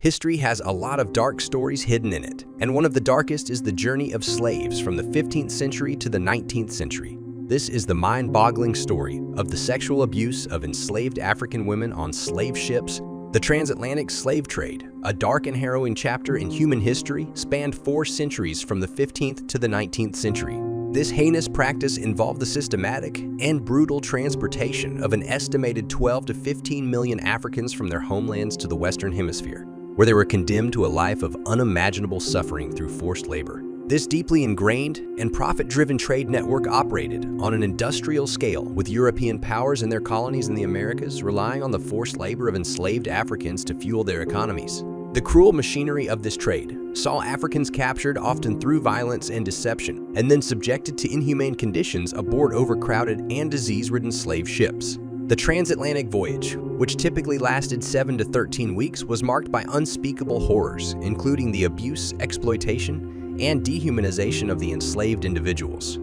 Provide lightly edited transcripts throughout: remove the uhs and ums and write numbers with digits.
History has a lot of dark stories hidden in it, and one of the darkest is the journey of slaves from the 15th century to the 19th century. This is the mind-boggling story of the sexual abuse of enslaved African women on slave ships. The transatlantic slave trade, a dark and harrowing chapter in human history, spanned 4 centuries from the 15th to the 19th century. This heinous practice involved the systematic and brutal transportation of an estimated 12 to 15 million Africans from their homelands to the Western Hemisphere, where they were condemned to a life of unimaginable suffering through forced labor. This deeply ingrained and profit-driven trade network operated on an industrial scale, with European powers and their colonies in the Americas relying on the forced labor of enslaved Africans to fuel their economies. The cruel machinery of this trade saw Africans captured often through violence and deception, and then subjected to inhumane conditions aboard overcrowded and disease-ridden slave ships. The transatlantic voyage, which typically lasted 7 to 13 weeks, was marked by unspeakable horrors, including the abuse, exploitation, and dehumanization of the enslaved individuals.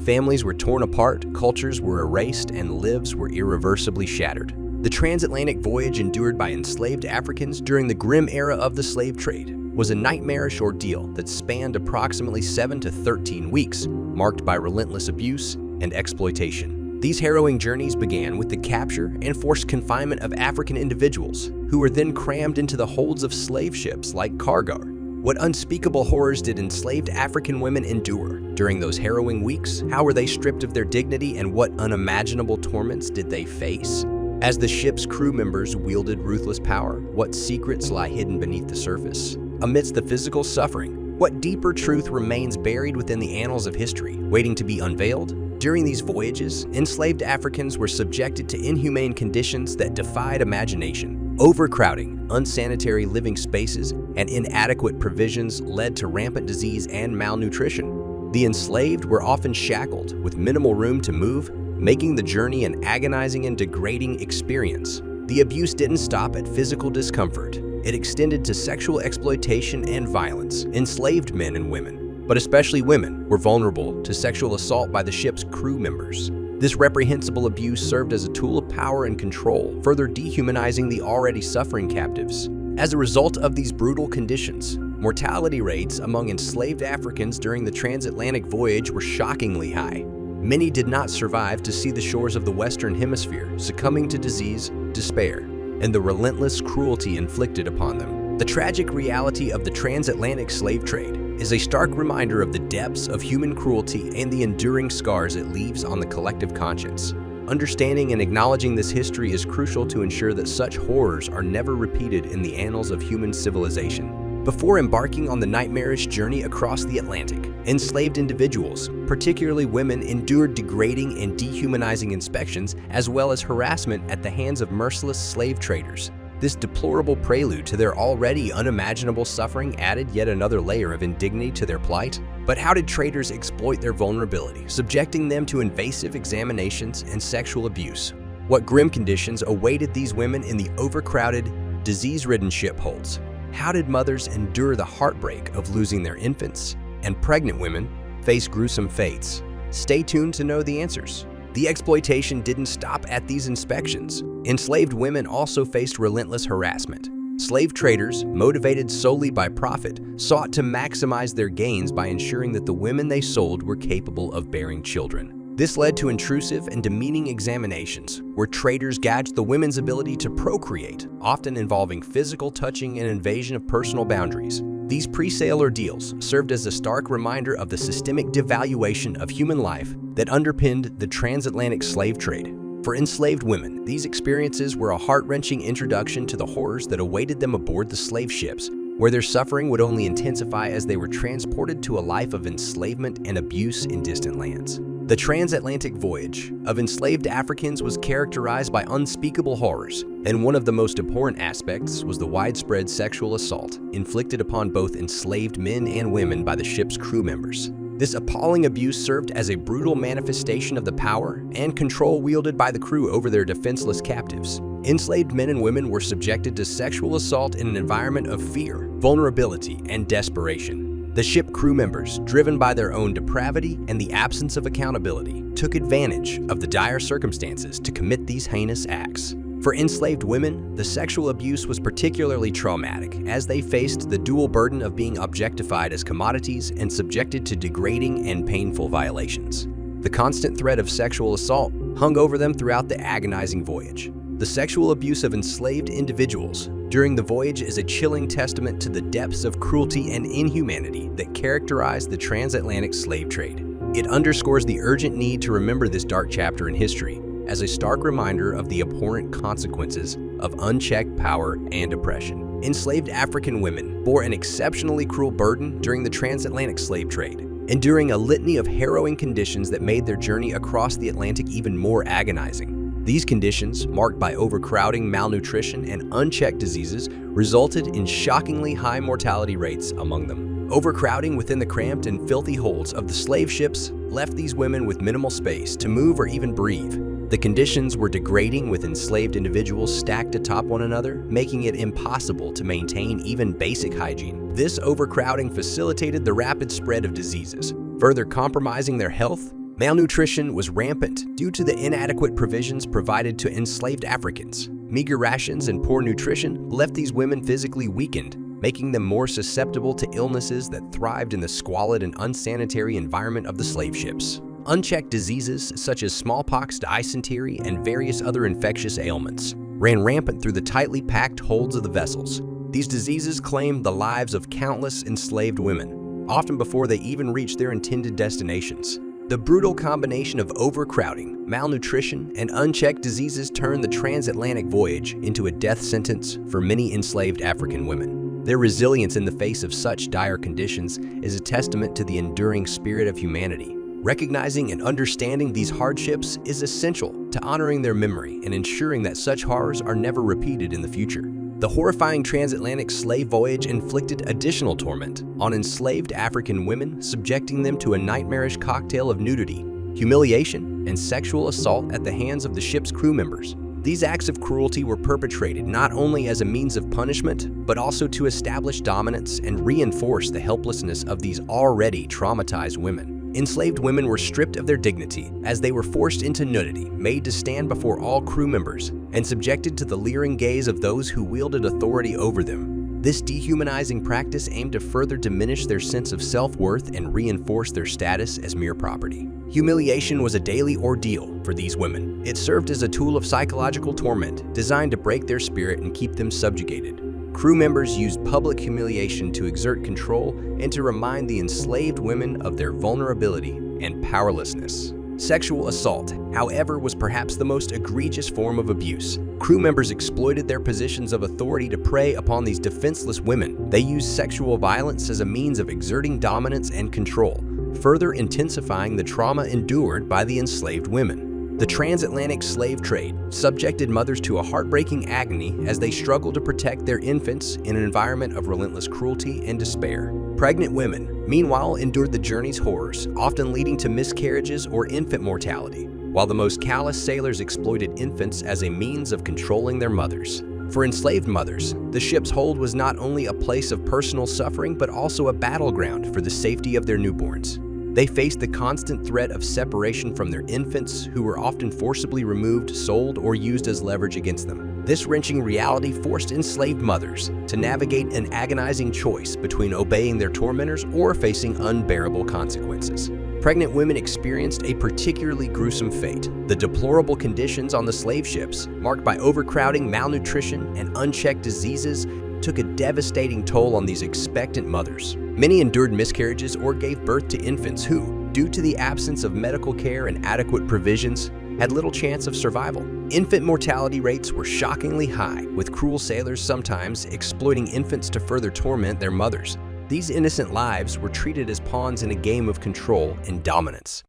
Families were torn apart, cultures were erased, and lives were irreversibly shattered. The transatlantic voyage endured by enslaved Africans during the grim era of the slave trade was a nightmarish ordeal that spanned approximately 7 to 13 weeks, marked by relentless abuse and exploitation. These harrowing journeys began with the capture and forced confinement of African individuals, who were then crammed into the holds of slave ships like cargo. What unspeakable horrors did enslaved African women endure during those harrowing weeks? How were they stripped of their dignity, and what unimaginable torments did they face? As the ship's crew members wielded ruthless power, what secrets lie hidden beneath the surface? Amidst the physical suffering, what deeper truth remains buried within the annals of history, waiting to be unveiled? During these voyages, enslaved Africans were subjected to inhumane conditions that defied imagination. Overcrowding, unsanitary living spaces, and inadequate provisions led to rampant disease and malnutrition. The enslaved were often shackled with minimal room to move, making the journey an agonizing and degrading experience. The abuse didn't stop at physical discomfort. It extended to sexual exploitation and violence. Enslaved men and women, but especially women, were vulnerable to sexual assault by the ship's crew members. This reprehensible abuse served as a tool of power and control, further dehumanizing the already suffering captives. As a result of these brutal conditions, mortality rates among enslaved Africans during the transatlantic voyage were shockingly high. Many did not survive to see the shores of the Western Hemisphere, succumbing to disease, despair, and the relentless cruelty inflicted upon them. The tragic reality of the transatlantic slave trade is a stark reminder of the depths of human cruelty and the enduring scars it leaves on the collective conscience. Understanding and acknowledging this history is crucial to ensure that such horrors are never repeated in the annals of human civilization. Before embarking on the nightmarish journey across the Atlantic, enslaved individuals, particularly women, endured degrading and dehumanizing inspections as well as harassment at the hands of merciless slave traders. This deplorable prelude to their already unimaginable suffering added yet another layer of indignity to their plight. But how did traders exploit their vulnerability, subjecting them to invasive examinations and sexual abuse? What grim conditions awaited these women in the overcrowded, disease-ridden ship holds? How did mothers endure the heartbreak of losing their infants? And pregnant women face gruesome fates? Stay tuned to know the answers. The exploitation didn't stop at these inspections. Enslaved women also faced relentless harassment. Slave traders, motivated solely by profit, sought to maximize their gains by ensuring that the women they sold were capable of bearing children. This led to intrusive and demeaning examinations, where traders gauged the women's ability to procreate, often involving physical touching and invasion of personal boundaries. These pre-sale ordeals served as a stark reminder of the systemic devaluation of human life that underpinned the transatlantic slave trade. For enslaved women, these experiences were a heart-wrenching introduction to the horrors that awaited them aboard the slave ships, where their suffering would only intensify as they were transported to a life of enslavement and abuse in distant lands. The transatlantic voyage of enslaved Africans was characterized by unspeakable horrors, and one of the most abhorrent aspects was the widespread sexual assault inflicted upon both enslaved men and women by the ship's crew members. This appalling abuse served as a brutal manifestation of the power and control wielded by the crew over their defenseless captives. Enslaved men and women were subjected to sexual assault in an environment of fear, vulnerability, and desperation. The ship crew members, driven by their own depravity and the absence of accountability, took advantage of the dire circumstances to commit these heinous acts. For enslaved women, the sexual abuse was particularly traumatic as they faced the dual burden of being objectified as commodities and subjected to degrading and painful violations. The constant threat of sexual assault hung over them throughout the agonizing voyage. The sexual abuse of enslaved individuals during the voyage is a chilling testament to the depths of cruelty and inhumanity that characterized the transatlantic slave trade. It underscores the urgent need to remember this dark chapter in history as a stark reminder of the abhorrent consequences of unchecked power and oppression. Enslaved African women bore an exceptionally cruel burden during the transatlantic slave trade, enduring a litany of harrowing conditions that made their journey across the Atlantic even more agonizing. These conditions, marked by overcrowding, malnutrition, and unchecked diseases, resulted in shockingly high mortality rates among them. Overcrowding within the cramped and filthy holds of the slave ships left these women with minimal space to move or even breathe. The conditions were degrading, with enslaved individuals stacked atop one another, making it impossible to maintain even basic hygiene. This overcrowding facilitated the rapid spread of diseases, further compromising their health. Malnutrition was rampant due to the inadequate provisions provided to enslaved Africans. Meager rations and poor nutrition left these women physically weakened, making them more susceptible to illnesses that thrived in the squalid and unsanitary environment of the slave ships. Unchecked diseases such as smallpox, dysentery, and various other infectious ailments ran rampant through the tightly packed holds of the vessels. These diseases claimed the lives of countless enslaved women, often before they even reached their intended destinations. The brutal combination of overcrowding, malnutrition, and unchecked diseases turned the transatlantic voyage into a death sentence for many enslaved African women. Their resilience in the face of such dire conditions is a testament to the enduring spirit of humanity. Recognizing and understanding these hardships is essential to honoring their memory and ensuring that such horrors are never repeated in the future. The horrifying transatlantic slave voyage inflicted additional torment on enslaved African women, subjecting them to a nightmarish cocktail of nudity, humiliation, and sexual assault at the hands of the ship's crew members. These acts of cruelty were perpetrated not only as a means of punishment, but also to establish dominance and reinforce the helplessness of these already traumatized women. Enslaved women were stripped of their dignity as they were forced into nudity, made to stand before all crew members, and subjected to the leering gaze of those who wielded authority over them. This dehumanizing practice aimed to further diminish their sense of self-worth and reinforce their status as mere property. Humiliation was a daily ordeal for these women. It served as a tool of psychological torment designed to break their spirit and keep them subjugated. Crew members used public humiliation to exert control and to remind the enslaved women of their vulnerability and powerlessness. Sexual assault, however, was perhaps the most egregious form of abuse. Crew members exploited their positions of authority to prey upon these defenseless women. They used sexual violence as a means of exerting dominance and control, further intensifying the trauma endured by the enslaved women. The transatlantic slave trade subjected mothers to a heartbreaking agony as they struggled to protect their infants in an environment of relentless cruelty and despair. Pregnant women, meanwhile, endured the journey's horrors, often leading to miscarriages or infant mortality, while the most callous sailors exploited infants as a means of controlling their mothers. For enslaved mothers, the ship's hold was not only a place of personal suffering but also a battleground for the safety of their newborns. They faced the constant threat of separation from their infants, who were often forcibly removed, sold, or used as leverage against them. This wrenching reality forced enslaved mothers to navigate an agonizing choice between obeying their tormentors or facing unbearable consequences. Pregnant women experienced a particularly gruesome fate. The deplorable conditions on the slave ships, marked by overcrowding, malnutrition, and unchecked diseases, took a devastating toll on these expectant mothers. Many endured miscarriages or gave birth to infants who, due to the absence of medical care and adequate provisions, had little chance of survival. Infant mortality rates were shockingly high, with cruel sailors sometimes exploiting infants to further torment their mothers. These innocent lives were treated as pawns in a game of control and dominance.